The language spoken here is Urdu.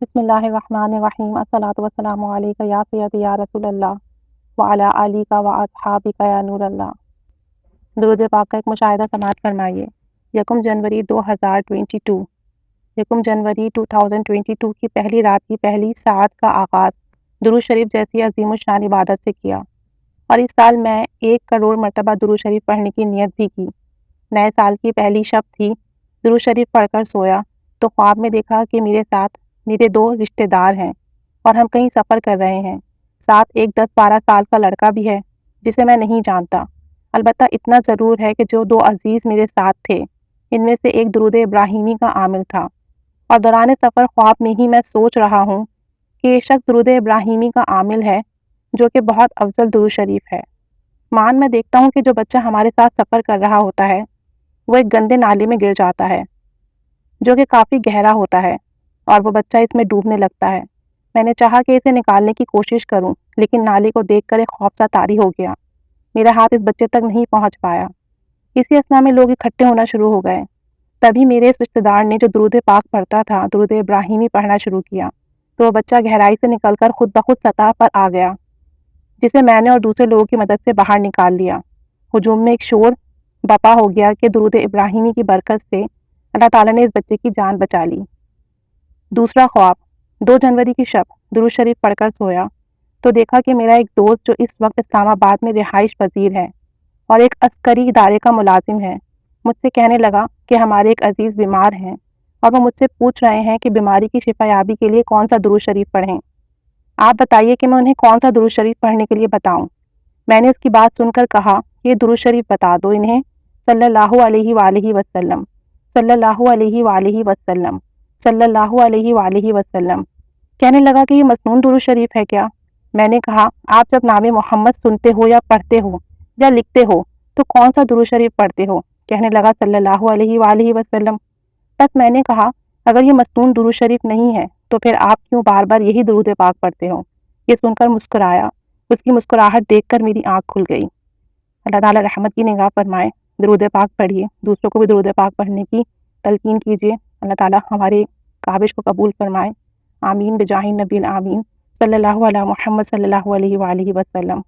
بسم اللہ الرحمن الرحیم الصلاۃ والسلام علیک یا سیدی یا رسول اللہ وعلی آلک و اصحابک یا نور اللہ۔ درود پاک کا ایک مشاہدہ سماعت فرمائیے۔ یکم جنوری 2022 یکم جنوری 2022 کی پہلی رات کی پہلی ساعت کا آغاز درود شریف جیسی عظیم الشان عبادت سے کیا، اور اس سال میں 1 کروڑ مرتبہ درود شریف پڑھنے کی نیت بھی کی۔ نئے سال کی پہلی شب تھی، درود شریف پڑھ کر سویا تو خواب میں دیکھا کہ میرے ساتھ میرے 2 رشتہ دار ہیں اور ہم کہیں سفر کر رہے ہیں۔ ساتھ ایک 10-12 سال کا لڑکا بھی ہے جسے میں نہیں جانتا، البتہ اتنا ضرور ہے کہ جو 2 عزیز میرے ساتھ تھے ان میں سے ایک درود ابراہیمی کا عامل تھا، اور دوران سفر خواب میں ہی میں سوچ رہا ہوں کہ یہ شخص درود ابراہیمی کا عامل ہے جو کہ بہت افضل درود شریف ہے۔ میں دیکھتا ہوں کہ جو بچہ ہمارے ساتھ سفر کر رہا ہوتا ہے وہ ایک گندے نالے میں گر جاتا ہے جو کہ کافی گہرا ہوتا ہے، اور وہ بچہ اس میں ڈوبنے لگتا ہے۔ میں نے چاہا کہ اسے نکالنے کی کوشش کروں، لیکن نالے کو دیکھ کر ایک خوفزدہ طاری ہو گیا۔ میرا ہاتھ اس بچے تک نہیں پہنچ پایا۔ اسی اثنا میں لوگ اکٹھے ہونا شروع ہو گئے۔ تبھی میرے اس رشتہ دار نے جو درود پاک پڑھتا تھا، درود ابراہیمی پڑھنا شروع کیا، تو وہ بچہ گہرائی سے نکل کر خود بخود سطح پر آ گیا، جسے میں نے اور دوسرے لوگوں کی مدد سے باہر نکال لیا۔ ہجوم میں ایک شور بپا ہو گیا کہ درود ابراہیمی کی برکت سے اللہ تعالیٰ نے اس بچے کی جان بچا لی۔ دوسرا خواب 2 جنوری کی شب درود شریف پڑھ کر سویا تو دیکھا کہ میرا ایک دوست جو اس وقت اسلام آباد میں رہائش پذیر ہے اور ایک عسکری ادارے کا ملازم ہے، مجھ سے کہنے لگا کہ ہمارے ایک عزیز بیمار ہیں اور وہ مجھ سے پوچھ رہے ہیں کہ بیماری کی شفا یابی کے لیے کون سا درود شریف پڑھیں۔ آپ بتائیے کہ میں انہیں کون سا درود شریف پڑھنے کے لیے بتاؤں۔ میں نے اس کی بات سن کر کہا کہ یہ درود شریف بتا دو انہیں، صلی اللہ علیہ وآلہ وسلم، صلی اللہ علیہ وآلہ وسلم، صلی اللہ علیہ وآلہ وسلم۔ کہنے لگا کہ یہ مسنون درود شریف ہے کیا؟ میں نے کہا آپ جب نام محمد سنتے ہو یا پڑھتے ہو یا لکھتے ہو تو کون سا درود شریف پڑھتے ہو؟ کہنے لگا صلی اللہ علیہ وآلہ وسلم۔ بس میں نے کہا اگر یہ مسنون درود شریف نہیں ہے تو پھر آپ کیوں بار بار یہی درود پاک پڑھتے ہو؟ یہ سن کر مسکرایا۔ اس کی مسکراہٹ دیکھ کر میری آنکھ کھل گئی۔ اللہ تعالیٰ رحمت کی نگاہ فرمائے۔ درود پاک پڑھیے، دوسروں کو بھی درود پاک پڑھنے کی تلقین کیجیے۔ اللہ تعالیٰ ہمارے کاوش کو قبول فرمائے۔ آمین بجاہ نبی الآمین، صلی اللہ علیہ محمد صلی اللہ علیہ وآلہ وسلم۔